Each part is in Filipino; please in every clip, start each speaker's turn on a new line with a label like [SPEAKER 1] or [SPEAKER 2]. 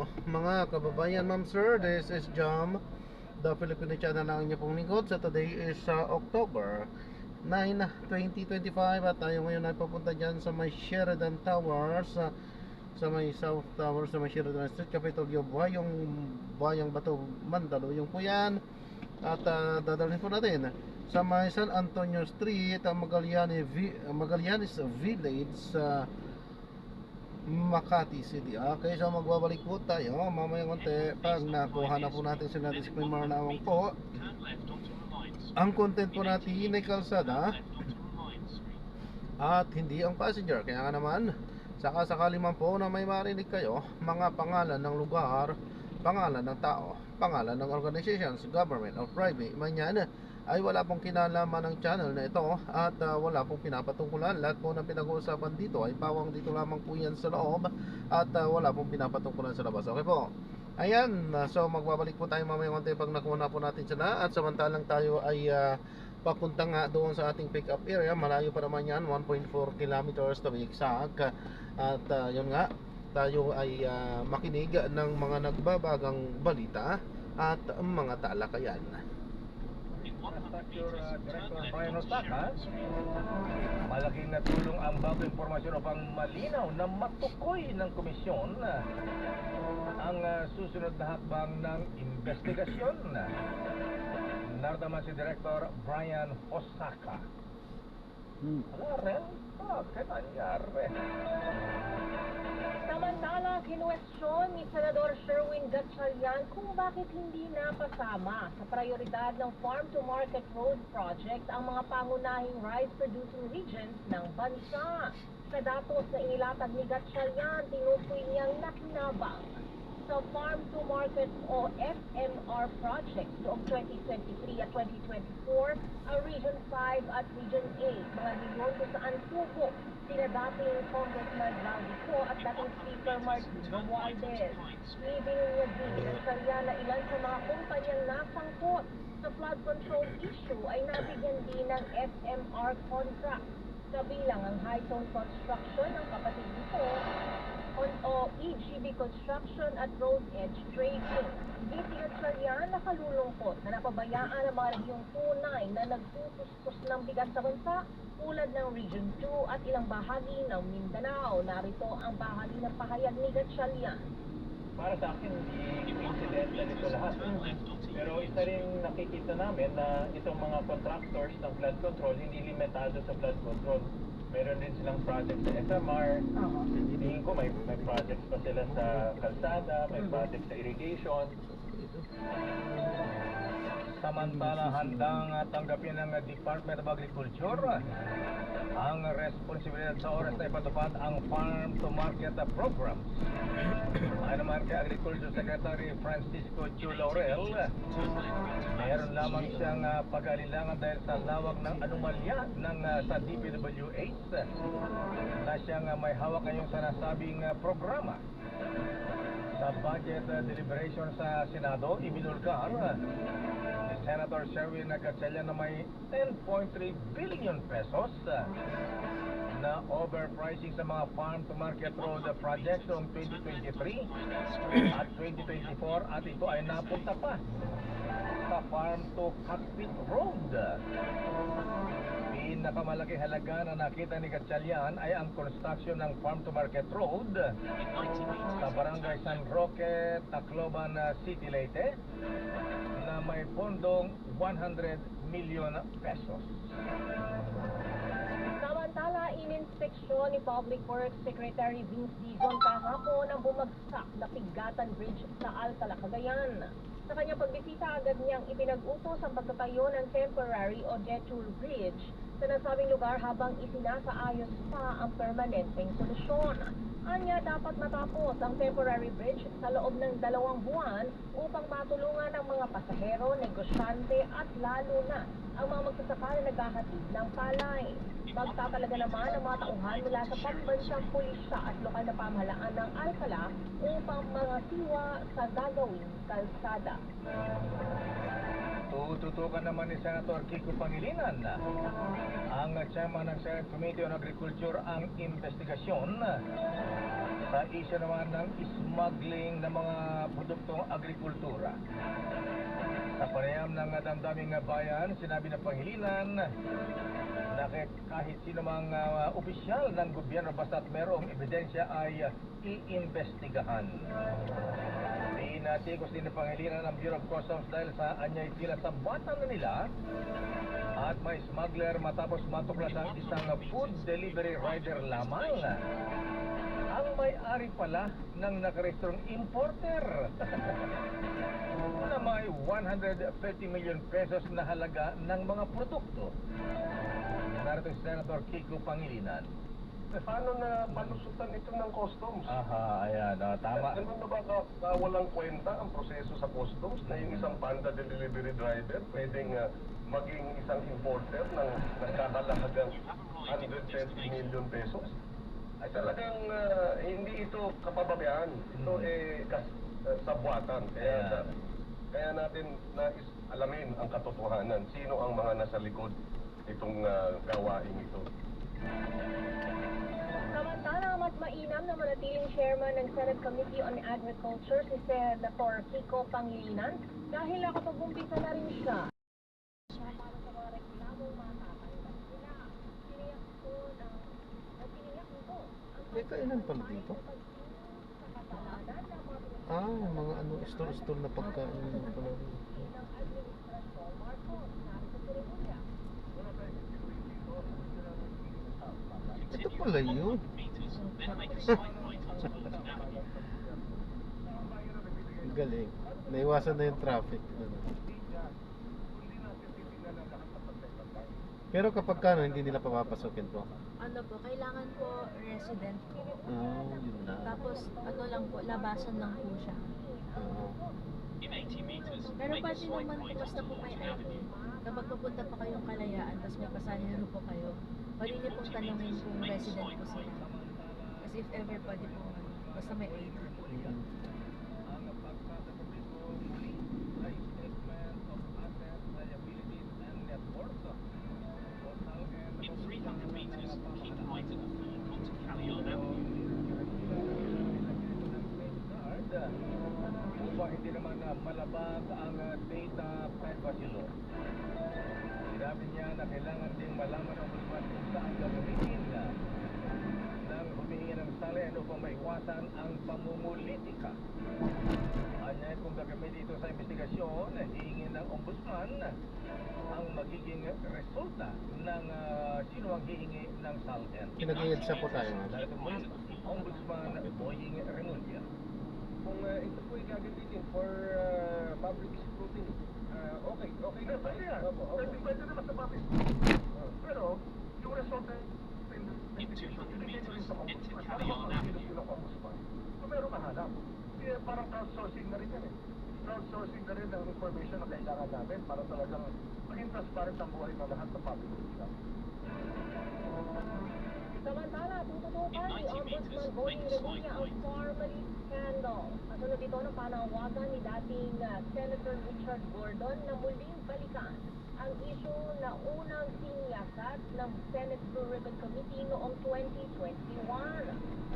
[SPEAKER 1] Mga kababayan, ma'am sir, this is Jam, the Filipino channel ng inyo pong lingkod. So today is October 9, 2025 at tayo ngayon ay papunta dyan sa may Sheridan Towers, sa may South Towers, sa may Sheridan Street, Capitolio, Bayang Bato, Mandaluyong po yan. At dadalhin po natin sa may San Antonio Street, Magallanes Village sa Makati City. Okay, so magbabalik po tayo mamaya konti pag nakuha na po natin sila disclaimer naman po. Ang content po natin ay kalsada at hindi ang passenger. Kaya nga naman, saka sakali man po na may marinig kayo mga pangalan ng lugar, pangalan ng tao, pangalan ng organizations, government or private man yan, ay wala pong kinalaman ng channel na ito at wala pong pinapatungkulan. Lahat po ng pinag-uusapan dito ay pawang dito lamang po yan sa loob at wala pong pinapatungkulan sa labas. Okay po, ayan, so magbabalik po tayo mamaya konti pag nakuha na po natin sila. At samantalang tayo ay papunta nga doon sa ating pick up area. Malayo pa naman yan, 1.4 kilometers to be exact. At yun nga, tayo ay makinig ng mga nagbabagang balita at mga talakayan.
[SPEAKER 2] Infrastructure Director Brian Osaka, malaking natulong ang bagong impormasyon upang malinaw na matukoy ng komisyon ang susunod na hakbang ng investigasyon. Nardaman si Director Brian Osaka. Ren, bakit nangyari?
[SPEAKER 3] Samantala, kinuwestiyon ni Senador Sherwin Gatchalian kung bakit hindi napasama sa prioridad ng Farm to Market Road Project ang mga pangunahing rice-producing regions ng bansa. Sa datos na inilatag ni Gatchalian, tinukoy niyang nakinabang sa Farm to Market o FMR project noong 2023 at 2024 ang Region 5 at Region 8, mga region kung saan tubo sila dating Congressman Randy Ko at dating Speaker Martin Romualdez. Ibinigyan din ng Sharia na ilan sa mga kumpanyang nasangkot sa flood control issue ay nabigyan din ng FMR contract. Kabilang ang High Zone Construction ng kapatid nito o EGB Construction at Road Edge Trading. Dito Sharia nakalulungkot na napabayaan ang mga rehyong tunay na nagtutustos ng bigas sa bansa tulad ng Region 2 at ilang bahagi ng Mindanao. Narito ang bahagi ng pahayag ni Gatchalian.
[SPEAKER 2] Para sa akin, hindi coincidental ito lahat. Pero isa rin nakikita namin na itong mga contractors ng flood control hindi limitado sa flood control. Meron din silang project sa FMR. Tingin ko may projects pa sila sa kalsada, may project sa irrigation. Samantala, handang tanggapin ng Department of Agriculture ang responsibilidad sa oras na ipatupad ang Farm to Market Programs. Ayon naman kay Agriculture Secretary Francisco Chu Laurel, mayroon lamang siyang pag-alinlangan dahil sa lawak ng anomalya sa DPWH na siyang may hawak ngayong sa nasabing programa. Sa budget deliberation sa Senado, ibinulgar ni Senator Sherwin Gatchalian na may 10.3 billion pesos na overpricing sa mga farm to market road projects noong 2023 at 2024 at ito ay napunta pa sa farm to cockpit road. Pinakamalaking halaga na nakita ni Gatchalian ay ang construction ng farm to market road sa barangay San Roque, Tacloban City, Leyte na may pondong 100 million pesos.
[SPEAKER 3] Samantala, ininspeksyon ni Public Works Secretary Vince Dizon kahapon ang bumagsak na Pigatan Bridge sa Alcala, Cagayan. Sa kanyang pagbisita, agad niyang ipinag-utos ang pagtatayo ng temporary o detour bridge sa nasabing lugar habang isinasaayos pa ang permanenteng solusyon. Anya, dapat matapos ang temporary bridge sa loob ng 2 buwan upang matulungan ang mga pasahero, negosyante at lalo na ang mga magsasaka na naghahatid ng palay. Magtatalaga naman ang mga tauhan mula sa pambansang pulisya at lokal na pamahalaan ng Alcala upang mga siwa sa gagawing kalsada.
[SPEAKER 2] Tututukan naman ni Senator Kiko Pangilinan ang chairman ng Senate Committee on Agriculture ang investigasyon sa isyu naman ng smuggling ng mga produktong agrikultura. Sa panayam ng damdaming bayan, sinabi ng Pangilinan na kahit sino mang opisyal ng gobyerno basta't merong ebidensya ay iimbestigahan. Natikos din ng Pangilinan ng Bureau of Customs dahil sa anyay tila sa bata na nila at may smuggler matapos matuklas ang isang food delivery rider lamang. Ang may-ari pala ng nakarehistrong importer na may 150 million pesos na halaga ng mga produkto. Narito si Senator Kiko Pangilinan.
[SPEAKER 4] Paano na palusutan ito ng customs?
[SPEAKER 2] Aha, ayan, tama.
[SPEAKER 4] Ganun na ba walang kwenta ang proseso sa customs na yung isang panda delivery driver pwedeng maging isang importer ng nagkakalahagang 120 million pesos? Ay talagang hindi ito kapababayaan. Ito sabwatan. Kaya natin nais alamin ang katotohanan. Sino ang mga nasa likod itong gawain ito?
[SPEAKER 3] Samantala, mas mainam na manatiling chairman ng Senate Committee on Agriculture si Senator Kiko Pangilinan dahil nakapag-umpisa na rin siya. Para sa mga reklamong matatanggap nila, tiniyak nito
[SPEAKER 1] May kainan pala dito?
[SPEAKER 3] sa kasalanan ng
[SPEAKER 1] Mga store-store na pagkain naman pala.
[SPEAKER 3] ng Administrasyon Marcos. Narito si Remulla.
[SPEAKER 1] Ito pala yun. Galing. Naiwasan na yung traffic. Pero kapag kano, hindi nila papapasokin to?
[SPEAKER 5] Ano po, kailangan po resident po.
[SPEAKER 1] Yun na.
[SPEAKER 5] Tapos, ano lang po, labasan lang po siya. Pero pati naman po, basta po may ID. Kapag pupunta pa kayong Kalayaan, tapos may pasahero po kayo, pwede niyo pong tanongin kung resident po sila. Kasi if ever, pwede po, basta may ID.
[SPEAKER 6] In 300 meters, keep height at the forecourt of Callion Avenue.
[SPEAKER 2] Upang hindi naman malabag ang data privacy law. Sinabi niya na kailangan din malaman ang ombudsman kung saan gagamitin ng humingi ng salihan upang maiwasan ang pamumulitika. Anya kung gagamitin ito sa investigasyon, hihingin ng ombudsman ang magiging resulta ng sino ang hihingi ng salihan.
[SPEAKER 1] Pinag-iedsa po tayo.
[SPEAKER 2] Dahil muli, Ombudsman Boying Remulla.
[SPEAKER 4] Kung ito po gagamitin for public scrutiny, okay na ba yan? Pwede naman sa public scrutiny. Pero, yung resulta
[SPEAKER 6] In 200 meters, enter Callion Avenue.
[SPEAKER 4] kung meron mahanap, parang crowdsourcing na rin yan eh. Crowdsourcing na rin ang information na kailangan namin para talagang maging transparent ang buhay ng lahat ng public official.
[SPEAKER 3] Samantala, tututukan ni Ombudsman Boying Remulla ang formalin scandal. Kasunod ito ng panawagan ni dating Senator Richard Gordon na muling balikan ang issue na unang sinyakat ng Senate Blue Ribbon Committee noong 2021.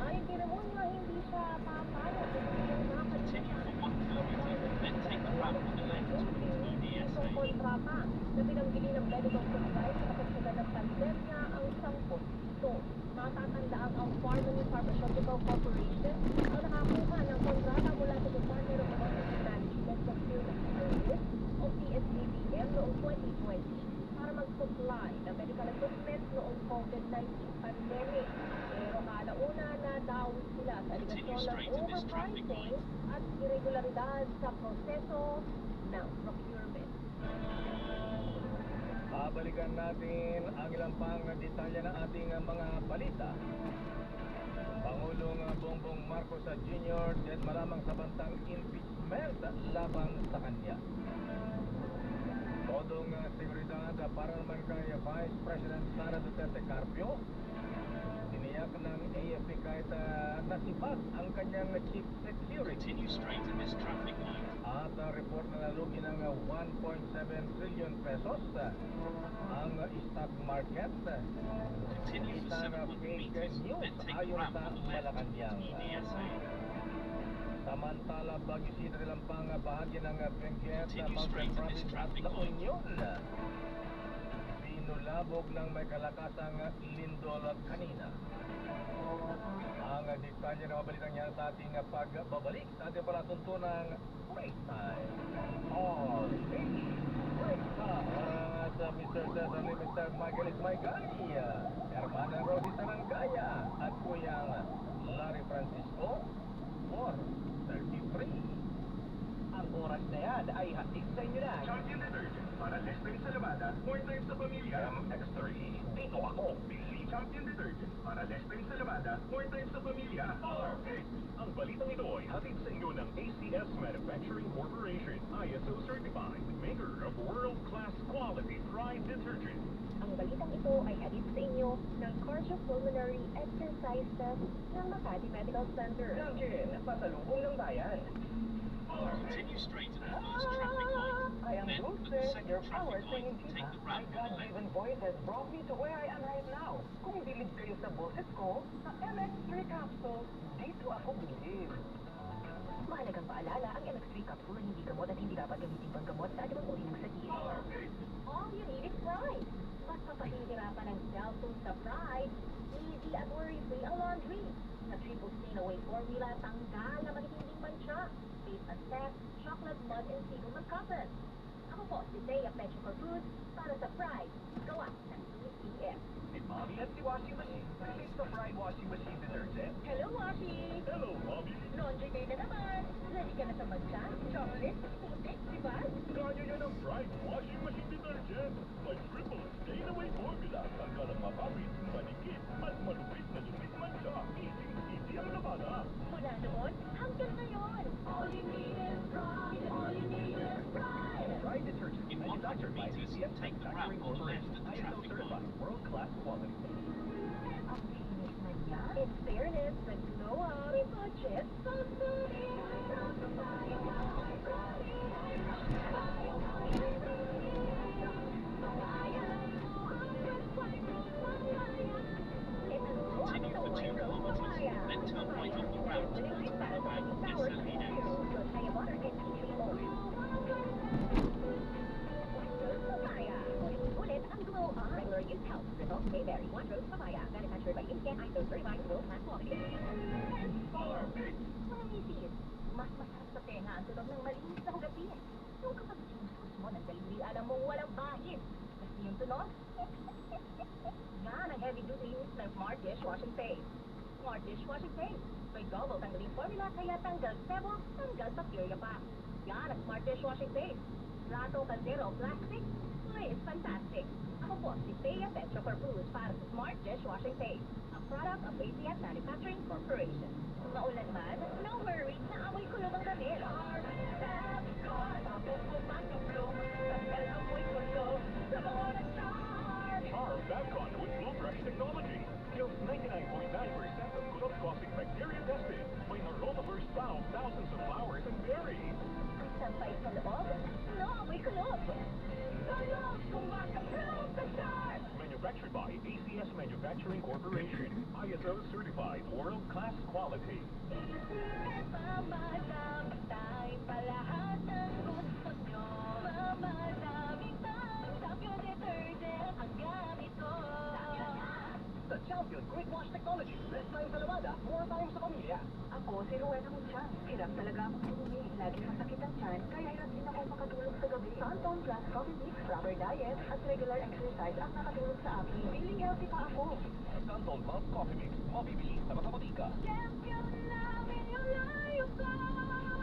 [SPEAKER 3] Ayon kay Remulla, hindi siya papayag kung hindi
[SPEAKER 6] Continue for 1 kilometre, then take the route on the left towards EDSA.
[SPEAKER 3] Isang kontrata na pinanggili ng medical supply sa kapagsagan ng pandemya ang 10 ito. Matatandaan ang Pharmacy Pharmaceutical Corporation ang nakakuha ng kontrata mula sa Department of Emergency Management Procurement Service o PSDBM noong 2020 para mag-supply ng medical equipment noong COVID-19 pandemic. Pero kalauna na dawit sila sa aligasyon ng overpricing at irregularidad sa proseso ng procurement.
[SPEAKER 2] Babalikan natin ang ilang pang detalye ng ating mga balita. Pangulong Bongbong Marcos Jr. din malamang sa bantang impeachment laban sa kanya. Todong seguridad para naman kay Vice President Sara Duterte Carpio. Tiniyak ng AFP kahit nasipag ang kanyang chief security.
[SPEAKER 6] Continue straight in this traffic light.
[SPEAKER 2] At report na nalugi ng 1.7 trillion pesos ang stock market.
[SPEAKER 6] Continue for
[SPEAKER 2] Isang
[SPEAKER 6] 700
[SPEAKER 2] fake
[SPEAKER 6] meters,
[SPEAKER 2] news
[SPEAKER 6] then take a
[SPEAKER 2] ayon
[SPEAKER 6] ramp
[SPEAKER 2] sa
[SPEAKER 6] on the left
[SPEAKER 2] Malacanang.
[SPEAKER 6] towards EDSA.
[SPEAKER 2] Samantala, Baguio City rin ang bahagi ng Benguet
[SPEAKER 6] Continue
[SPEAKER 2] Mountain
[SPEAKER 6] straight in this
[SPEAKER 2] Province at
[SPEAKER 6] traffic
[SPEAKER 2] La
[SPEAKER 6] light.
[SPEAKER 2] Union. Binulabog ng may kalakasang lindol kanina. Ang detalye na mabalitang yan sa ating pagbabalik sa ating palatuntunang break time. All day break time. At Mr. Cesar ni Mr. Michael Ismaigay, Hermana Rodi Sarangaya at Kuyang Larry Francisco, 4:33. Ang oras na yan ay hatid sa inyo na.
[SPEAKER 7] Champion Detergent para less time sa labada, more time sa pamilya. X3. Dito ako. Bili Champion Detergent para less time sa labada, more time sa pamilya. Perfect! Ang balitang ito ay hatid sa inyo ng ACS Manufacturing Corporation, ISO certified, maker of world-class quality Pride Detergent.
[SPEAKER 3] Ang balitang ito ay hatid sa inyo ng Cardiopulmonary Exercise Test ng Makati Medical Center.
[SPEAKER 2] Champion, pasalubong ng bayan.
[SPEAKER 6] Continue straight to the first traffic light.
[SPEAKER 2] I am
[SPEAKER 6] Then at
[SPEAKER 2] Bruce,
[SPEAKER 6] the
[SPEAKER 2] your
[SPEAKER 6] second
[SPEAKER 2] power
[SPEAKER 6] traffic
[SPEAKER 2] singing
[SPEAKER 6] light, take
[SPEAKER 2] tita.
[SPEAKER 6] the
[SPEAKER 2] My
[SPEAKER 6] ramp on the left.
[SPEAKER 2] God-given voice has brought me to where I am right now. Kung bilib kayo sa boses ko, sa MX3 capsule, dito ako bilib.
[SPEAKER 3] Mahalagang paalala, ang MX3 capsule ay hindi gamot at hindi dapat gamitin pang gamot sa anumang uri ng sakit. All you need is Pride. Mas mapahihirapan ang cellphone sa Pride. Easy at worry-free ang laundry. Sa triple stain-away formula, tanggal na matitinding mancha. Based on theft, chocolate, mud, and seagulls cotton. Ako po, si Thea Petro Cruz para sa Pride. Gawa ng ECF.
[SPEAKER 7] Si Mommy at si Washing Machine. Release the Pride Washing Machine Detergent.
[SPEAKER 3] Hello, Washi!
[SPEAKER 7] Hello, Mommy!
[SPEAKER 3] Laundry day na naman. Ready ka na sa mancha, chocolate, putik, diba?
[SPEAKER 7] Kaya yan ang Pride Washing Machine Detergent. May triple stain-away formula. Tanggal ang mapapit, manikit, at malupit na lupit mancha. Easy ang labada.
[SPEAKER 3] Mula noon hanggang ngayon. All you need is Pride. All you need is Pride.
[SPEAKER 7] Pride Detergent.
[SPEAKER 6] In 100
[SPEAKER 7] Manufactured by
[SPEAKER 6] meters,
[SPEAKER 7] ACS
[SPEAKER 6] take the ramp on the left at the
[SPEAKER 7] ISO
[SPEAKER 6] traffic
[SPEAKER 7] certified,
[SPEAKER 6] light.
[SPEAKER 7] world-class quality.
[SPEAKER 3] Ang linis na niya. In fairness, the glow up. May budget.
[SPEAKER 6] Continue for 2 kilometers, then turn right off the ramp towards Balaban, Esalinas.
[SPEAKER 3] Ulit ang glow up. Regular use helps. Results may vary. One Rose Papaya. Manufactured by Inscan ISO certified world-class quality. Mga misis, mas masarap sa tenga ang tunog ng malinis na hugatin. Yung kapag sinuskus mo ng daliri, alam mong walang bahid. Kasi yung tunog, yan ang heavy-duty use ng Smart Dishwashing Paste. Smart Dishwashing Paste. May double tanggaling formula kaya tanggal sebo, tanggal bacteria pa. Yan ang Smart Dishwashing Paste. Plato, kaldero, plastic, is fantastic. Ako po si Thea Petro Cruz para sa Smart Dishwashing Paste, a product of ACS Manufacturing Corporation. Maulan man, no worries, naamoy kulog ang damit.
[SPEAKER 7] Charm Babcon with Flow Brush technology. Kills 99.9% of kulot-causing bacteria tested. May aroma-burst found thousands of flowers and berries.
[SPEAKER 3] Ang sampay sa loob, no amoy kulog. Kulog, kumakakulog sa Charm!
[SPEAKER 7] Manufactured by ACS Manufacturing Corporation. ISO certified world-class quality.
[SPEAKER 3] Mamadami tayo pa lahat ng gusto nyo. Mamadaming pang Champion Detergent ang gamit ko.
[SPEAKER 2] The Champion Quick Wash Technology. Less time sa labada, more time sa pamilya.
[SPEAKER 3] Ako, si Rowena Muchan. Hirap talaga akong tumumi. Laging masakit ang tiyan, kaya hirap din ako makatulog sa gabi. Santon Plus Coffee Mix, proper diet, at regular exercise ang nakatulog sa akin. Feeling healthy pa ako.
[SPEAKER 7] Santon Plus Coffee Mix. Mabibili sa matamatika.
[SPEAKER 3] Champion namin yung layo ko.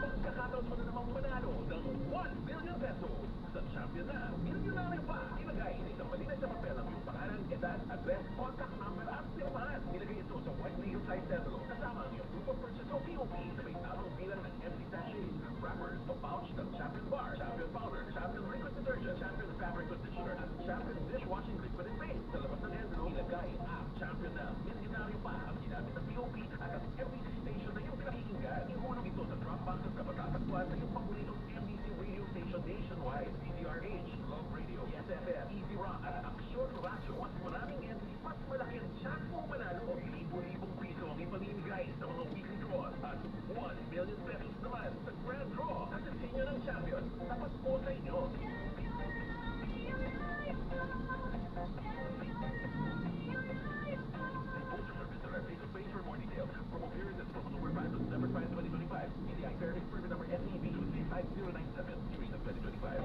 [SPEAKER 7] Pagkakataon mo na namang manalo ng 1 million pesos. Sa Champion na, milyonaryo pa. Ilagay sa isang malinis na papel ang iyong pangalan, edad, address, contact number at firmahan. Ilagay ito sa white legal size envelope kasama ang iyong proof of purchase o POP na may tamang bilang ng empty sachets, wrappers o pouch ng Champion Bar, Champion Powder, Champion Liquid Detergent, Champion Fabric Conditioner at Champion Dishwashing Liquid and Paste. Sa labas ng envelope, ilagay ang Champion na milyonaryo pa ang ginamit ng POP at ang MBC station na iyong pinakikinggan. Ihulog ito sa drop boxes kapag tatagpuan sa iyong paboritong MBC nationwide. DZRH, Love Radio, SFM, Easy Rock, at Aksyon Radio. Mas maraming entry, mas malaki ang chance mo manalo. Libo-libong piso ang ipamimigay sa mga weekly draws at 1 million pesos naman sa grand draw. Nasa inyo ng champion, tapat po sa inyo. Postal Service Directory to page for more details. Promo period is from October 5 to December 5, 2025. EDI Fairness Permit number SEB 35097, series of 2025.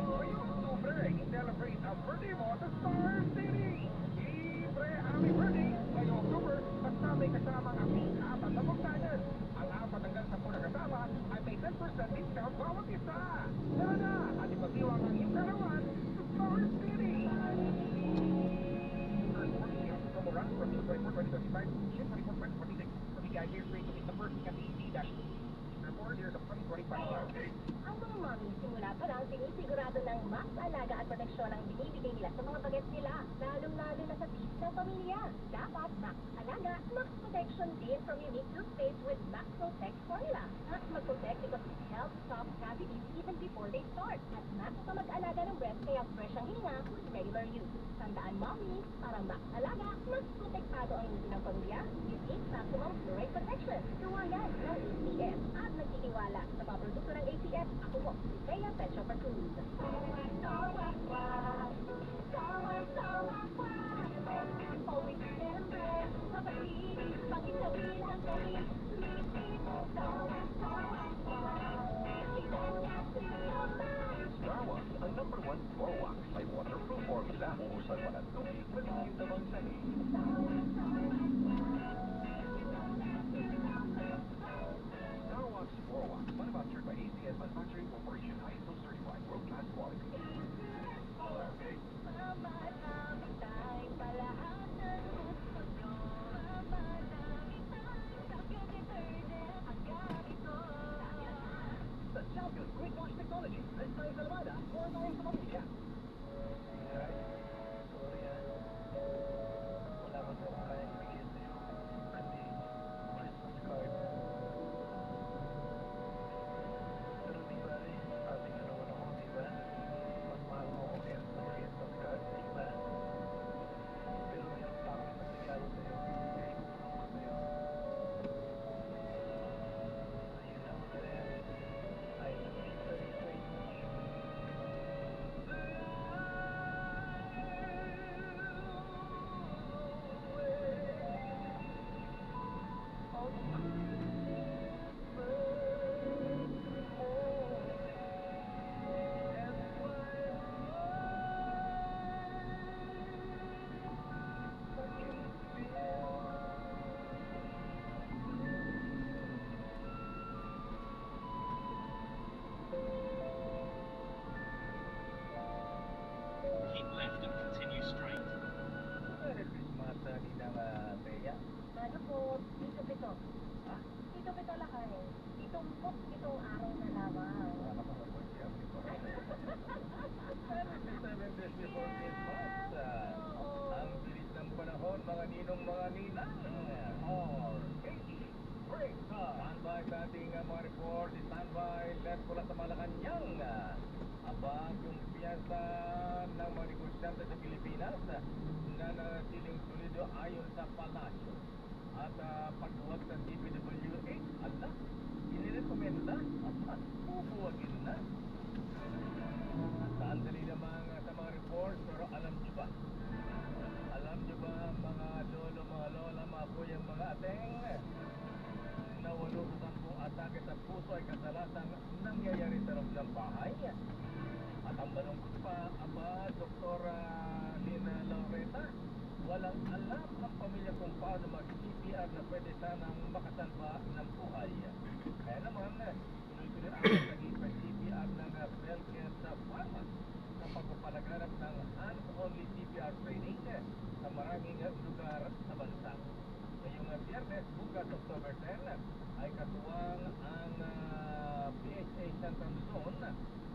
[SPEAKER 2] Ngayong Oktubre, i-celebrate ang birthday mo sa Star City! Libre happy birthday ngayong October basta may kasama ang apat na buksanan. Ang apat hanggang 10 na kasama ay may 10% discount bawat isa. Tara na at ipagdiwang ang iyong karawan sa Star City! First 40 years promo run from June 24, 2025 to June 24, 2026 for BPI Gear Free to meet the first FEC-4 years of 2025.
[SPEAKER 3] Ang mga mami simula pa lang sinisigurado ng mas alaga at proteksyon ang binibigay nila sa mga bagets nila, lalong-lalo na sa tips ng pamilya. Dapat Max Alaga, Max Protection din from unique toothpaste with Max Protect formula. Max mag-protect because it helps stop cavities even before they start. At Max pa mag-alaga ng breath kaya fresh ang hininga with regular use. Tandaan mami, para Max Alaga, mas protektado ang ngipin ng pamilya with 8 maximum fluoride protection. Tuwagan ng ACS at nagtitiwala sa mga produkto ng ACS. Ako po, si Thea Pecho Patrulid.
[SPEAKER 7] Starwax, ang number 1 floor wax, may waterproof formula. Uusan mo ng tubig, malilim namang sahig. Starwax Floor Wax, manufactured by ACS Manufacturing Corporation, ISO certified, world-class quality.
[SPEAKER 2] Sa Champion Quick Wash Technology, ay tayo sa Lamada, or tayo sa pamilya. Wala man sa kaya ibigay sa'yo, kundi Christmas card. Pero di ba rin, ating naman ako, di ba? Mas mahal mo ako kaya sa Christmas card, di ba? Pero meron pa akong isang regalo sa'yo, kaya itutulong ko sa'yo. Ayun lang mo na rin. I love you very, very much.
[SPEAKER 8] Keep left and continue straight.
[SPEAKER 2] Merry Christmas, Ninang Bea.
[SPEAKER 3] Ano po, Tito Pito.
[SPEAKER 2] Ha?
[SPEAKER 3] Tito Pito lakay. Itong araw na lamang.
[SPEAKER 2] Wala ka pa sa birthday ang ito. 77 days before Christmas. Ang bilis ng panahon, mga ninong, mga ninang. Or 80. Break time. Standby sa ating mga report. Standby. Let's pula sa Malacanang. Aba, yung piyesta ng mga negosyante sa Pilipinas na nanatiling solido ayon sa palasyo. At pagbuwag sa DPWH, ala, inirekomenda at pupuwagin na. Sandali naman sa mga report, pero alam nyo ba? Alam nyo ba mga lolo, mga lola, mga kuya, mga ateng, na 8 sa 10 atake sa puso ay kadalasang nangyayari sa loob ng bahay? At ang malungkot pa, aba, Doktora Lina Laureta, walang alam ang pamilya kung paano mag-CPR na pwede sanang makasalba ng buhay. Kaya naman, tuloy-tuloy ang naging CPR ng Belkes Pharma sa pagpapalaganap ng hands-only CPR training sa maraming lugar sa bansa. Ngayong Biyernes, bukas October 10, ay katuwang ang PHA Central Luzon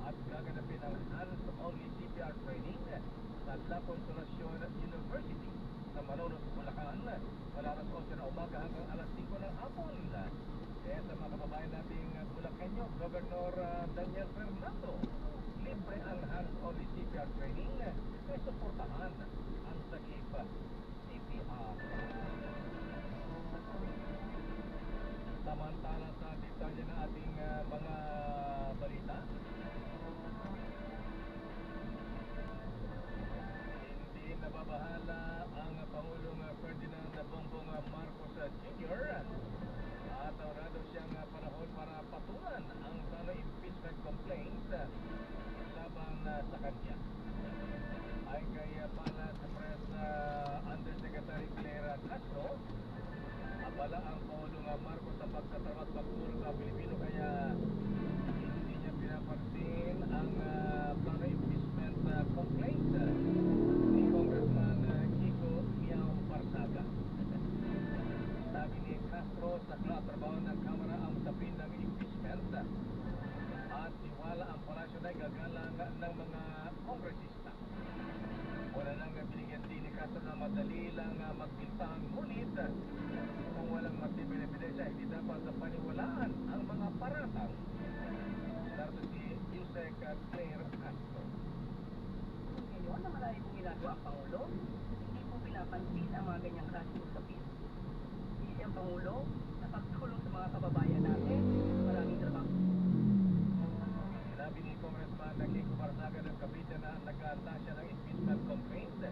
[SPEAKER 2] at gaganapin ang hands-only CPR training sa La Consolacion University sa Malolos, Bulacan, mula alas 8 na umaga hanggang alas 5 ng hapon. Kaya detalye ng ating mga balita. Hindi nababahala ang Pangulong Ferdinand Bongbong Marcos Jr. at orado siyang panahon para patulan ang plano impeachment complaints laban sa kanya. Ay kaya pala sa press Undersecretary Clara Castro, abala ang Pangulong Marcos sa pagtatrabaho at pagtulong sa Pilipino kaya hindi niya pinapansin ang plano impeachment complaint ni Congressman Kiko Miao Barsaga. Sabi ni Castro, sa trabaho ng Kamara ang usapin ng impeachment at tiwala ang palasyo na gagalang ng mga kongresista. Wala nang binigyan din ni Castro na madali lang magbintang, ngunit kung walang matibay na ebidensya, hindi dapat paniwalaan ang mga paratang. Narito si Yusek Claire Castro.
[SPEAKER 6] Ngayon na marami pong ginagawa ang Pangulo, hindi po pinapansin ang mga ganyang klaseng usapin. Hindi ang Pangulo na pagtulong sa mga kababayan natin, maraming trabaho.
[SPEAKER 2] Sinabi ni Congressman Kiko Barsaga ng Cavite na nag-aanda siya ng impeachment complaint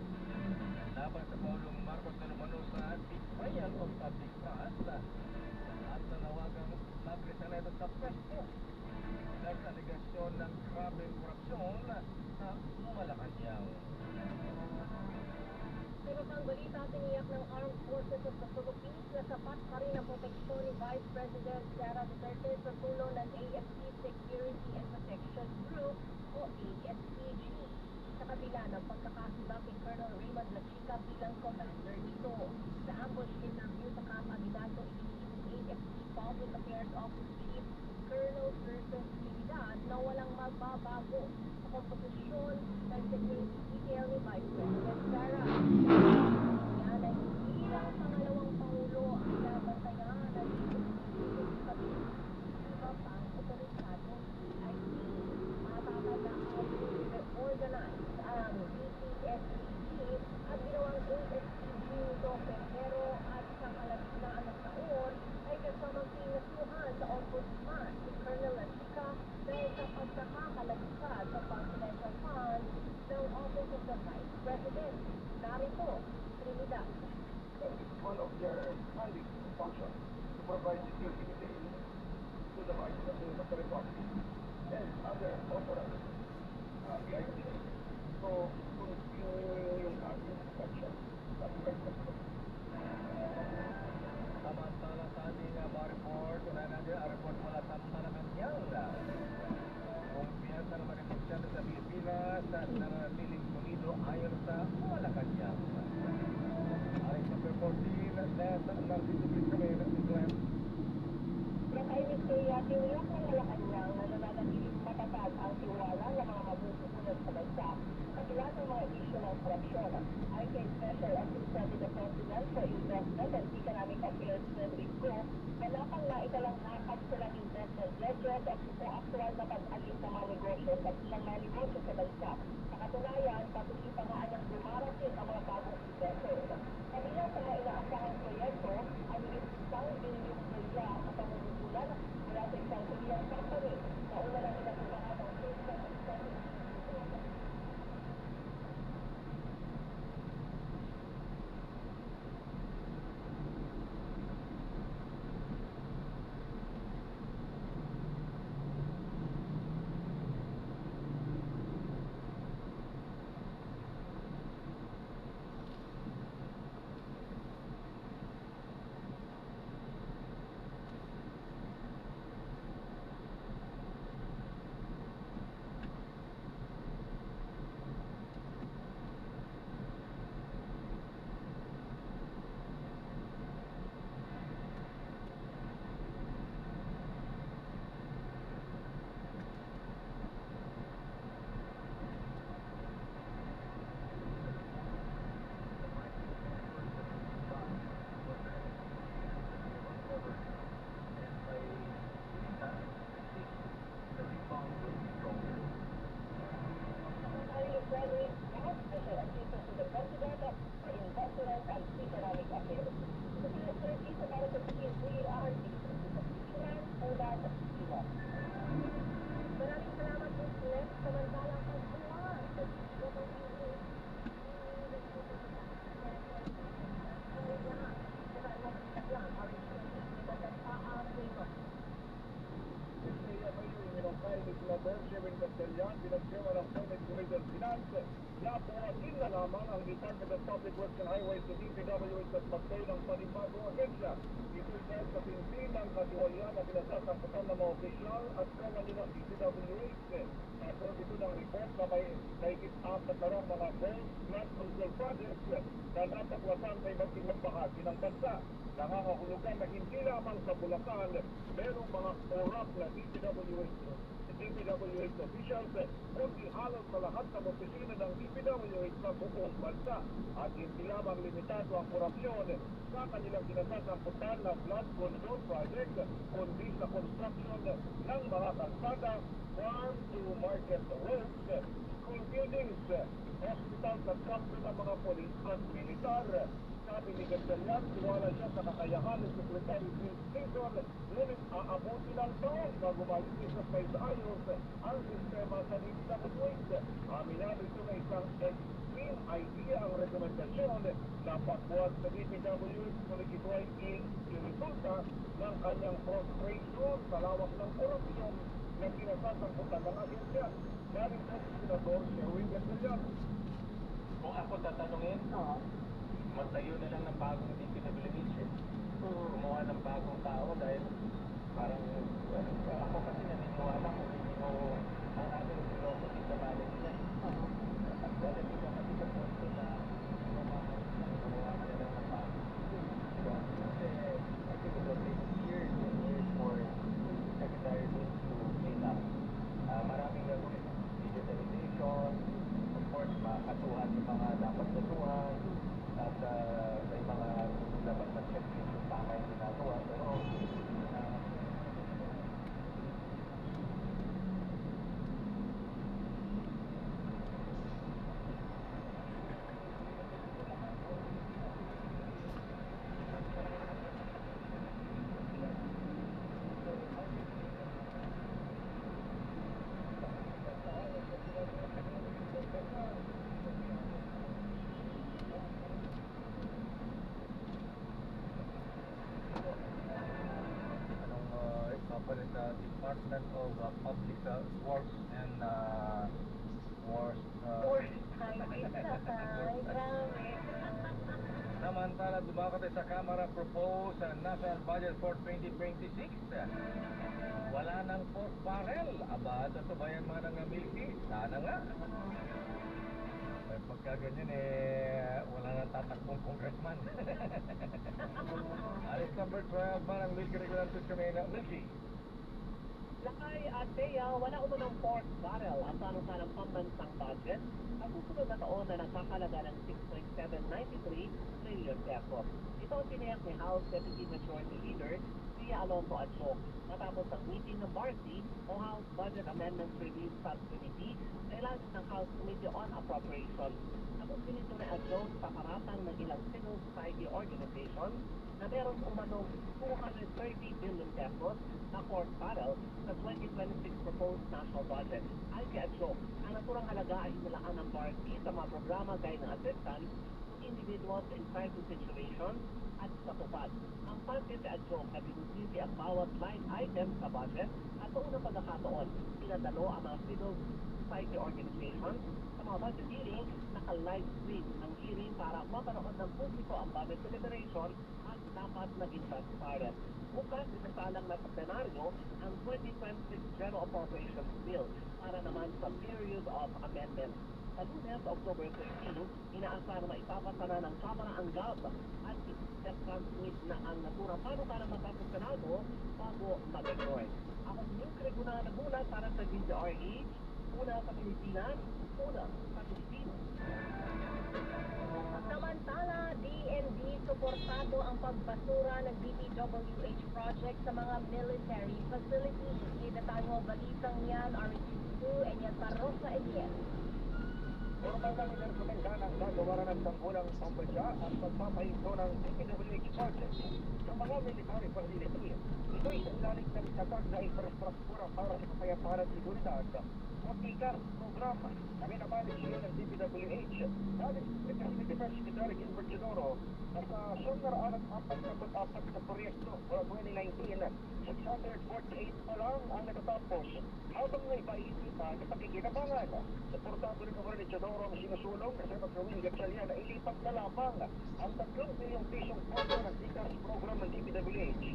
[SPEAKER 2] laban sa Pangulong Marcos na lumano sa betrayal of public trust at nanawagang mag-resign ito sa pwesto dahil sa aligasyon ng grabeng korupsyon sa Malacanang.
[SPEAKER 3] Sa iba pang balita, tiniyak ng Armed Forces of the Philippines na sapat pa rin ang proteksyon ni Vice President Sara Duterte sa tulong ng AFP Security and Protection Group o ASPG. Sa kabila ng pagkakasibak ni Colonel Raymond Lachica bilang commander nito. Sa ambush interview sa Camp Aguinaldo, iniisip AFP Public Affairs Office Chief Colonel Gerson Trinidad na walang magbabago sa komposisyon ng security detail ni Vice President Sara. Yan ay hindi lang pangalawang pangulo ang nabantayan ng AFP sa iba pang otoritado CIC. Matatandaan organize ang DPSCG at ginawang ASPG nito Petrero at sa kalagitnaan ng taon ay kasamang pinasuhan sa ombudsman si Colonel Lachica dahil sa pagkakakalagitad sa confidential funds ng Office of the Vice President. Narito, Trinidad.
[SPEAKER 7] One of their funding functions to provide security detail to the Vice President of the Republic and other authorized PIPs. So, continue yung ating section.
[SPEAKER 2] Samantala sa ating mga report, unahin natin ang report mula sa Malacanang. Kumpiyansa naman ang negosyante sa Pilipinas na nanatiling solido ayon sa Malacanang. Aling sa report din na nagtitipid kami ng Glenn.
[SPEAKER 3] Nakainis kaya tiniyak ng Malacanang na nananatiling matatag ang tiwala ng mga mabubunan sa bansa at lahat ng mga isyu ng korupsyon. Ay kay Special Assistant to the President for Investment and Economic Affairs Frederick Go, malapang na ikalang akad sila ng investment budget at kung aktual na pag-alis ng mga negosyo sa sa bansa. Sa katunayan, patuloy pa nga ang dumarating ang mga bagong investors. Kabilang sa mga inaasahang proyekto ay isang bilyong dolya ang pamumulan mula sa isang Korean company na una lang inasahan ng Facebook
[SPEAKER 4] Gatchalian, pinagsewa ng Senate Committee on Finance na puwagin na lamang ang Department of Public Works and Highways sa DPWH at magtayo ng panibagong ahensya. Ito'y dahil sa pinsin ng katiwalian na pinasasakutan ng mga opisyal at kawali ng DPWH. Kasunod ito ng report na may naikit-apat na rong mga goals not crucial projects na natagwasan sa iba't ibang bahagi ng bansa. Nangangahulugan na hindi lamang sa Bulacan, merong mga corrupt na DPWH officials, kundi halos sa lahat ng opisina ng DPWH sa buong bansa. At hindi lamang limitado ang korupsyon sa kanilang kinasasamputan na flood control project, kundi sa construction ng mga kalsada, farm-to-market roads, school buildings, hospitals at kampo ng mga polis at militar. Sabi ni Gatchalian, tiwala siya sa kakayahan ng Secretary Bill Clinton, ngunit aabuti ng taon bago malinis sa ayos ang sistema sa DPWH. Aminado ito na isang extreme idea ang rekomendasyon na pagbuhat sa DPWH ngunit ito ay resulta ng kanyang frustration sa lawak ng korupsyon na kinasasangkutan ng ahensya. Narito si Senador Sherwin Gatchalian.
[SPEAKER 2] Kung ako tatanungin, magtayo na lang ng bagong DPWH. Gumawa ng bagong tao dahil parang ako kasi naniniwala kung hindi mo ang ating philosophy sa management. At dahil ito kasi sa punto na gumawa ka na lang ng bago. Kasi I think it will take years and years for Secretary Bill to clean up. Maraming gagawin. Digitalization, of course, makatuhan yung mga dapat natuhan, at may mga dapat na checklist yung tama yung ginagawa. Pero the Department of Public Works and Samantala, dumakot sa Kamara propose National Budget for 2026. Wala nang pork barrel. Aba, tatubayan mo ng milky. Sana nga. Pagka ganyan wala nang tatakbong congressman. Alis number 12 man ang milky regular to Chumena. Milky.
[SPEAKER 9] Lakay at Bea, wala umunong pork barrel ang panukalang pambansang budget at susunod na taon na nagkakalaga ng 6.793 trillion pesos. Ito ang tiniyak ni House Deputy Majority Leader Pia Alonso Adjo matapos ang meeting ng BARC o House Budget Amendments Review Subcommittee sa ilalim ng House Committee on Appropriations. Tapos pinito ni Adjo sa paratang ng ilang civil society organizations na meron umanong 230 billion pesos na pork barrel sa 2026 proposed national budget. Ayon kay Adjo, ang naturang halaga ay inilaan ng BARC sa mga programa gaya ng assistance to individuals in crisis situations at sa tupad. Ang parte si Adjo na binusisi ang bawat line item sa budget at sa unang pagkakataon, pinadalo ang mga civil society organizations sa mga budget hearing, naka-live stream ang hearing para mapanood ng publiko ang budget deliberation at dapat maging transparent. Bukas, isasalang na sa plenaryo ang 2026 General Appropriations Bill para naman sa period of amendments. Sa Lunes, October 13, inaasahan na maipapasa na ng Kamara ang GAB at i-transmit na ang naturang panukalang mata sa Senado bago mag-enjoy. Ako si Luke Reguna nagulat para sa DZRE, una sa Pilipinas, una sa Pilipino.
[SPEAKER 3] Samantala, DND suportado ang pagbasura ng DPWH project sa mga military facilities. Itatang balitang yan, RH2, and yan sa Rosa Eliel.
[SPEAKER 2] Formal na nirekomenda ng gagawa ng tanggulang pampadya at pagpapahinto ng DPWH project sa mga
[SPEAKER 10] paramilitary facility. Ito'y sa ilalim ng tatag na infrastruktura para sa kapayapaan at seguridad o TICAS program na minamanage ng DPWH. Sabi ni Defense Secretary Gilbert Chodoro na sa 744 na proyekto mula 2019, 648 pa lang ang natatapos habang may paisip pa na pakikinabangan. Suportado rin naman ni Chodoro ang sinusulong na Senator Rowing Gatchalian na ilipat na lamang ang 3 bilyong pisong pondo ng TICAS program ng DPWH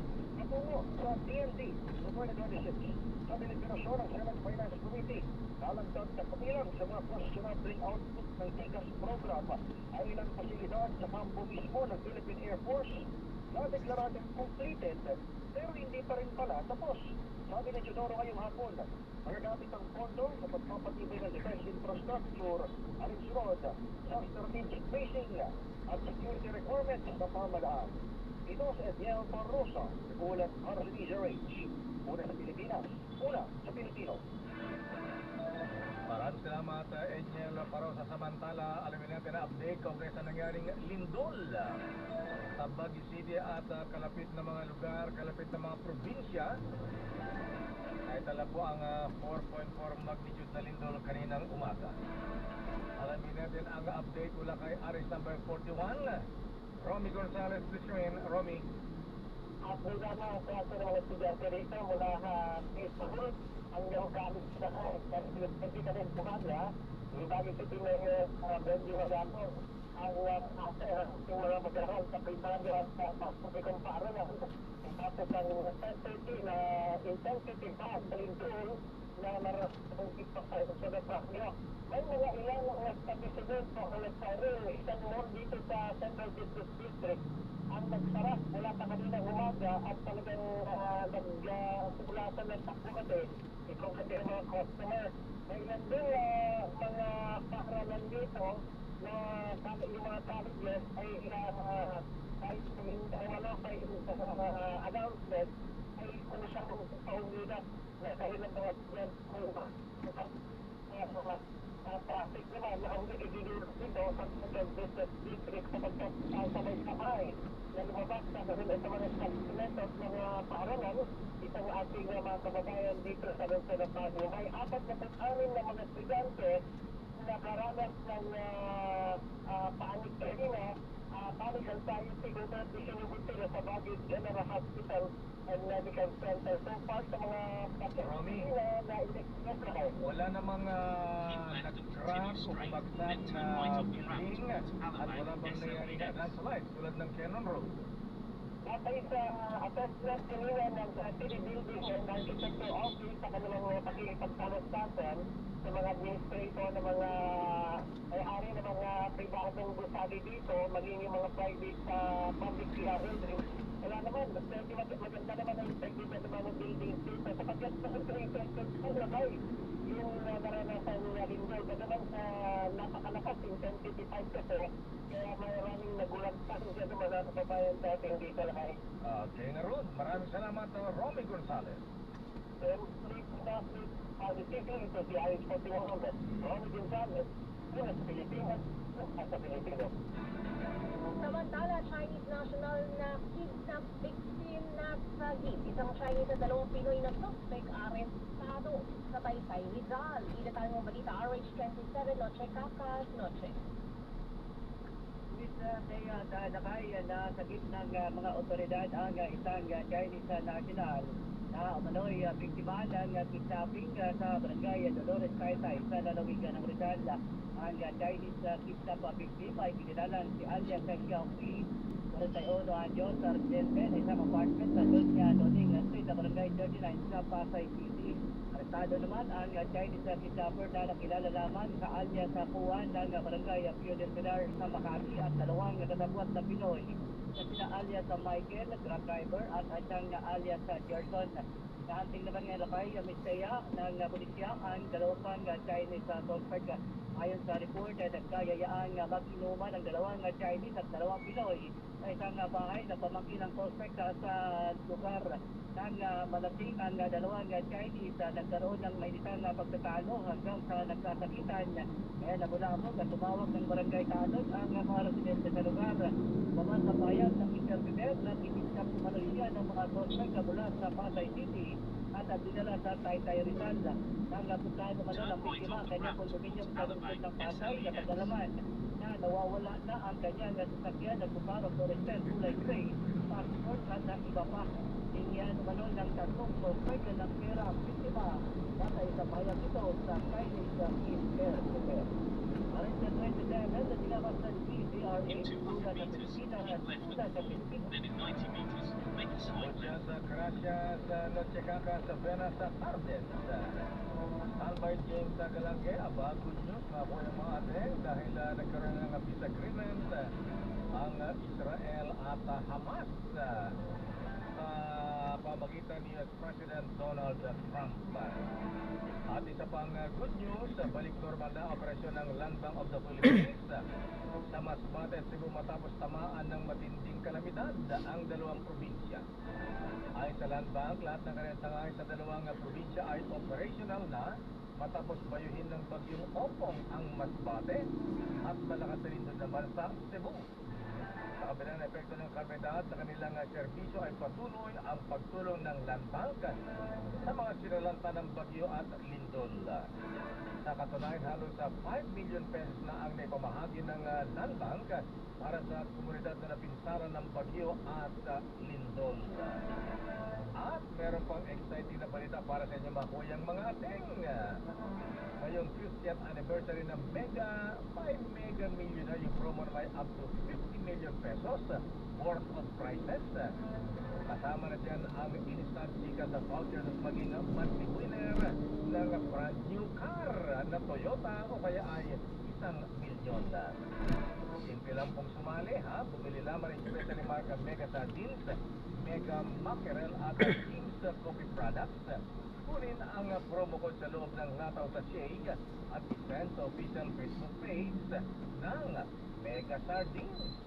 [SPEAKER 10] patungo sa TND sa 2026. Sa deliberasyon ng Senate Finance Committee, nalagdag na kabilang sa mga questionable output ng TICAS program ay ilang pasilidad sa kampo mismo ng Philippine Air Force na deklaradong completed pero hindi pa rin pala tapos. Sabi ni Chodoro ngayong hapon, magagamit ang pondo sa pagpapatibay ng defense infrastructure alinsunod sa strategic basing at security requirements sa pamalaan. Ito si Ediel Barroso, nagulat para sa DZRH. Una sa Pilipinas, una sa Pilipino.
[SPEAKER 2] Maraming salamat, Edniel Parosa. Samantala, alamin natin na update kaugnay sa nangyaring lindol sa Baguio City at kalapit na mga lugar, kalapit na mga probinsya. Naitala po ang 4.4 magnitude na lindol kaninang umaga. Alamin natin ang update mula kay Aris number 41. Romy Gonzalez, please join. Romy.
[SPEAKER 9] At mula na sa ato ng mga estudyante rito mula Facebook hanggang gamit sa kasi ka rin bumaga yung gamit ito ng Benji Magato ang mga magkaroon sa primaryo at pagkumpara na tapos ang intensity na intensity pa sa lindol na marasong ito sa Bagyo. May mga ilang establishment o electoral isang more dito sa Central Business District ang nagsara mula pa kanina umaga at talagang nagsimulatan ng takbo kasi ikaw kasi ang mga customer. May ilan din mga paaralan dito na yung mga colleges ay kahit wala pa yung announcement ay kung siyang paulilat na kahilang mga student traffic naman na ang nagigilid dito sa Central Business District sa pagkasabay-sabay na lumabas sa mga establishment at mga paaralan. Isang ating mga kababayan dito sa Lungsod ng Baguio. May 46 na mga estudyante na nakaranas ng panic kanina, panic anxiety kung saan isinubunti na sa Baguio General Hospital and Medical Center. So far sa mga pasyente na in-express na
[SPEAKER 2] wala namang nag-crash o bumagsak na building at wala bang nangyari na landslide tulad ng Cannon Road.
[SPEAKER 9] Batay sa assessment kanina ng city building and architecture office sa kanilang pakikipagsalustasan sa mga administrator ng mga may-ari ng mga pribadong gusali dito, maging yung mga private public buildings. Wala naman, maganda naman ang integridad ng mga buildings dito. Sapagkat sa infrastructure labay yung naranasan niya lindol. Kasi naman sa napakalakas, intensity 5 kasi, kaya maraming nagulagtan siya sa mga kababayan dating dito labay.
[SPEAKER 2] Okay nga Rod, maraming salamat Romy Gonzalez.
[SPEAKER 9] Positively, ito si Iris 4100. Romy Gonzalez, una sa Pilipinas, at sa Pilipino.
[SPEAKER 3] Samantala, Chinese national na kidnap victim na sagip. Isang Chinese at 2 Pinoy na suspect arestado sa Taytay, Rizal. Ilatang ng balita, RH27, Noche Kakas, Noche.
[SPEAKER 10] Miss Thea, nakaya na sa gitna ng mga otoridad ang isang Chinese national na umano'y biktima ng kidnapping sa barangay Dolores, Taytay sa lalawigan ng Rizal. Ang Chinese kidnap victim ay kinilalang si Alia Xiaoqi, 41 anyos, residente sa isang apartment sa Doña Doning Street sa barangay 39 sa Pasay City. Arestado naman ang Chinese kidnapper na nakilala lamang sa alias sa Puan ng barangay Pioneer Pilar sa Makati at 2 katapwat na Pinoy na sina alias sa Michael, truck driver, at isang alias sa Gerson. Nahanting naman nga lakay Mistaya ng pulisya ang 2 Chinese suspect. Ayon sa report, nagkayayaan mag-inuman ang 2 Chinese at 2 Pinoy
[SPEAKER 9] sa isang bahay na pamangkin ng suspect sa lugar ng Malating ang dalawang Chinese nagkaroon ng mainitan na pagtatalo hanggang sa nagkasakitan. Kaya nabulabog at tumawag ng barangay tanod ang mga residente sa lugar. Paman sa bayan ng interviewer na tinitkap sa Malaysia ng mga suspect mula sa Pasay City at dinala sa Taytay Rizal. Nang napuntahan naman ng biktima ang kanyang kondominium sa lungsod ng Pasay na pagdalaman na nawawala na ang kanyang sasakyan na kumarang fluorescent kulay gray, passport at iba pa. Iniyan naman ng tatlong suspect na ng pera ang biktima batay sa bayang ito sa Chinese in-air repair. Ayon sa President na nilabas ng DZRA tulad ng Pilipinas at tulad ng Pilipinas.
[SPEAKER 8] Then in 90 meters, make a side
[SPEAKER 2] Muchas gracias, Noche Caca, sa Buenas tardes. Albert James Galangge, good news mga po yung mga ating dahil nagkaroon ng peace agreement ang Israel at Hamas sa pamagitan ni US President Donald Trump. At isa pang good news, balik normal na operasyon ng Land Bank of the Philippines sa Masbate at Cebu matapos tamaan ng matinding kalamidad ang dalawang probinsya. Ayon sa Land Bank, lahat ng kanilang tangay sa dalawang probinsya ay operational na matapos bayuhin ng bagyong Opong ang Masbate at malakas na lindol naman sa Cebu. Sa kabilang epekto ng kalamidad sa kanilang serbisyo ay patuloy ang pagtulong ng Land Bank sa mga sinalanta ng bagyo at lindol. Sa katunayan, halos sa 5 million pesos na ang naipamahagi ng Land Bank para sa komunidad na napinsaran ng bagyo at lindol. At meron pang exciting na balita para sa inyo mga kuyang mga ating. Ngayong 50th anniversary ng Mega 5 Mega Millionaire, yung promo na may up to 50 million pesos worth of prizes. Kasama na dyan ang instant chika sa vouchers at maging monthly winner ng brand new car na Toyota o kaya ay 1 milyon. Simple lang pong sumali ha. Bumili lamang ng specially marka Mega Sardines, Mega Mackerel at King's Coffee Products. Kunin ang promo code sa loob ng ngataw sa shake at isend sa official Facebook page ng Mega Sardines.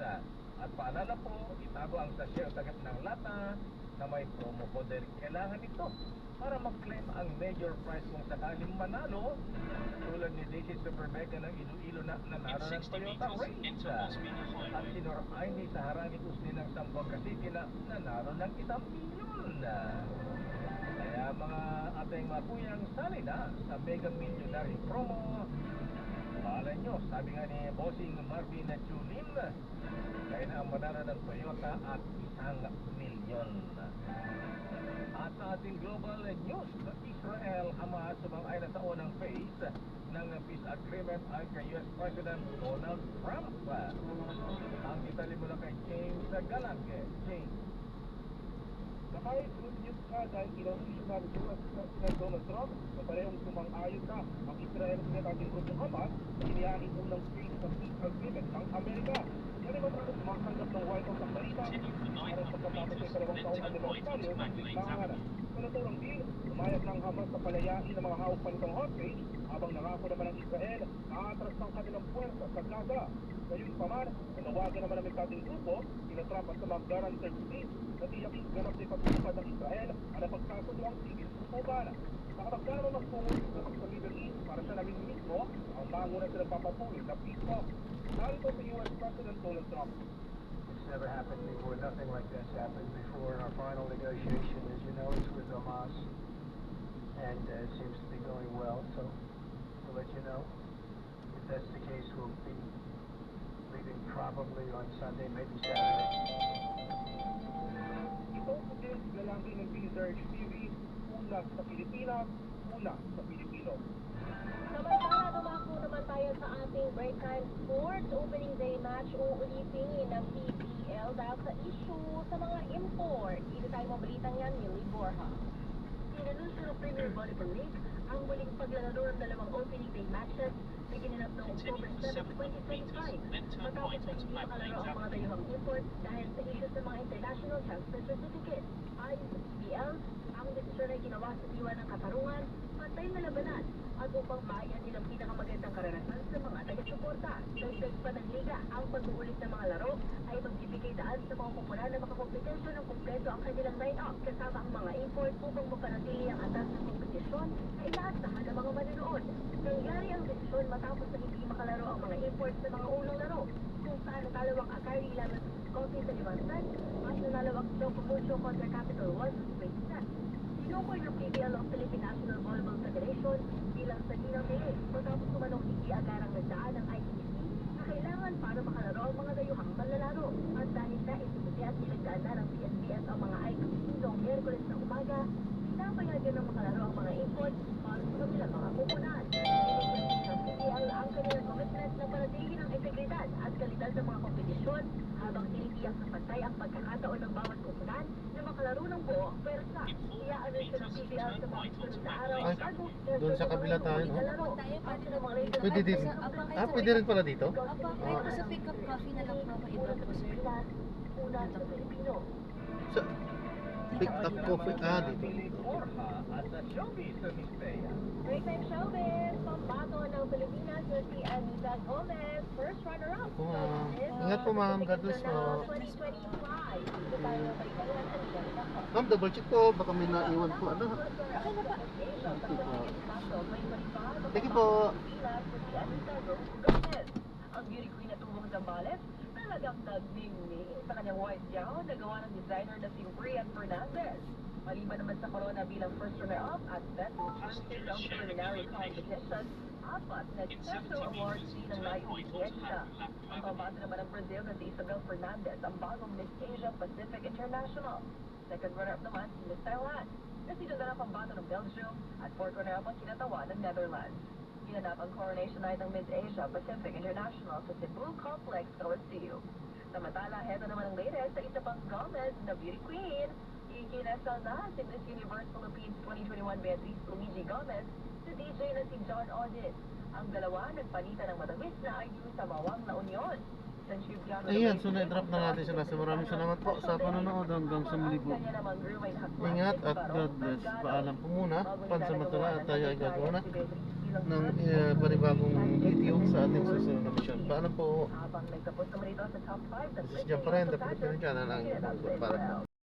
[SPEAKER 2] At paalala po, itago ang sachet o takip ng lata na may promo code dahil kailangan ito para mag-claim ang major prize kung sakaling manalo tulad ni Daisy Super Mega ng Iloilo na nanalo ng Toyota Range at si Nor Aini sa Harani Usni ng Zamboanga City na nanalo ng 1 milyon. Kaya mga ating mga kuyang sali na sa Mega Millionary promo. Paalala nyo, sabi nga ni Bossing Marvin na Chulin, kaya na ang manalo ng Toyota at 1 milyon. At sa ating global news, Israel Hamas sumang-ayon na sa unang phase ng peace agreement ay kay US President Donald Trump. Ang itali mula kay James Galangge. James.
[SPEAKER 10] Kahit good news ka dahil ilang-issue na ni US President Donald Trump na parehong sumang-ayon na ang Israel at ating grupong Hamas na inihaing unang phase ng peace agreement ng Amerika. Yan ay matapos makatanggap ng White House ang balita para pagkatapos ay 2 taong anibersaryo ng biglangan. Sa naturang deal, umayag ng Hamas sa palayain ng mga hawak pa nitong hostage habang nangako naman ng Israel na aatras ng kanilang puwersa sa Gaza. Gayunpaman, nanawagan naman ng ating grupo, Trump at sa mga guaranteed peace na tiyaking ganap na ipagpapad ng Israel at ang pagkasundo ang tigil susuban. Nakapagka naman magpunod sa Middle East para siya naging mismo ang manguna sa nagpapatuloy na peace talk. Narito si US President Donald Trump.
[SPEAKER 11] It's never happened before. Nothing like this happened before. Our final negotiation, as you know, is with Hamas, and it seems to be going well. So we'll let you know. If that's the case, we'll be leaving probably on Sunday, maybe Saturday.
[SPEAKER 10] Ito po din Galangge ng PZRH TV, una sa Pilipinas, una sa Pilipino.
[SPEAKER 3] Samantala, dumako naman tayo sa ating break time sports. Opening day match uulitin ng PBL dahil sa issue sa mga import. Dito tayo mabalitang yan, Millie Borja.
[SPEAKER 6] Inanunsyo ng Premier Volleyball League ang muling paglalaro ng dalawang opening day matches na ginanap noong October 7, 2025 matapos na hindi makalaro ang mga dayuhang import dahil sa issue sa mga international transfer certificate. Ayon sa PBL, ang desisyon ay ginawa sa diwa ng katarungan, pantay na labanan at upang maiyan nilang pinakamagandang karanasan sa mga taga-suporta. Dagdag pa ng liga, ang pag-uulit ng mga laro ay magbibigay
[SPEAKER 3] nagbibigay daan sa mga popular na makakompetensya ng kumpleto ang kanilang line-up kasama ang mga import upang mapanatili ang atas ng kompetisyon na inaasahan ng mga manonood. Nangyari ang desisyon matapos na hindi makalaro ang mga imports sa mga unang laro, kung saan natalawang Akari Lemon Coffee sa 5 sets at nanalawang Choco Mucho kontra Capital One sa 20 sets. Sinukoy ng PBL ang Philippine National Volleyball Federation bilang saninang nilis matapos kumanong hindi agarang nagdaan ng ICC na kailangan para makalaro ang mga dayuhang manlalaro. At dahil na isimuti at nilagdaan na ng PNBS ang mga ICC noong Miyerkules ng umaga, pinapayagan ng makalaro ang mga import para sa kanilang mga kupunan. Binigyan ng PBL ang kanilang commitment na panatilihin ang integridad at kalidad ng mga kompetisyon habang tinitiyak na pantay ang pagkakataon ng bawat kupunan na makalaro ng buo ang pwersa. Ia-anunsyo ng PBL sa mga susunod na araw
[SPEAKER 1] Ay, doon sa kabila tayo, no? Pwede din. Pwede rin pala dito?
[SPEAKER 5] Apa, kahit po sa pick-up coffee na lang po ako i-drop po, sir.
[SPEAKER 3] Una sa Pilipino.
[SPEAKER 1] Sa pick up coffee. Dito.
[SPEAKER 2] Philip Borja at sa showbiz sa Miss Bea.
[SPEAKER 3] Break time showbiz, pambato ng Pilipinas na si Anita Gomez, first runner-up.
[SPEAKER 1] Po, ma'am. Ingat po, ma'am. God bless po.
[SPEAKER 3] 2025. Dito tayo na balikan Angelica po.
[SPEAKER 1] Ma'am, double check po. Baka may naiwan po. Ano? Thank you po.
[SPEAKER 3] Ang beauty queen na tubong Zambales, talagang nagmingming sa kanyang white gown na gawa ng designer na si Brian Fernandez. Maliban naman sa corona bilang first runner-up at best in terms of preliminary competition, 4 na special awards din ang naibigay siya. Ang pambato naman ng Brazil na si Isabel Fernandez, ang bagong Miss Asia Pacific International. Second runner-up naman si Miss Thailand, na sinundan ang pambato ng Belgium at fourth runner-up ang kinatawa ng Netherlands. Ginanap ang coronation night ng Miss Asia Pacific International sa Cebu Complex, Coliseum. Samantala, heto naman ang latest sa isa pang Gomez na beauty queen. Ikinasal na si Miss Universe Philippines 2021 Beatriz Luigi Gomez sa DJ na si John Audit. Ang dalawa nagpalitan ng matamis na ayun sa Mawang La Union.
[SPEAKER 1] Ayan, so na-drop na natin sila. So maraming salamat po sa panonood hanggang sa muli po. Ingat at God bless. Paalam po muna. Pansamantala at tayo ay gagawa na ng panibagong video sa ating susunod na mission. Paalam po. This is John Parenda, Philippine Channel ang para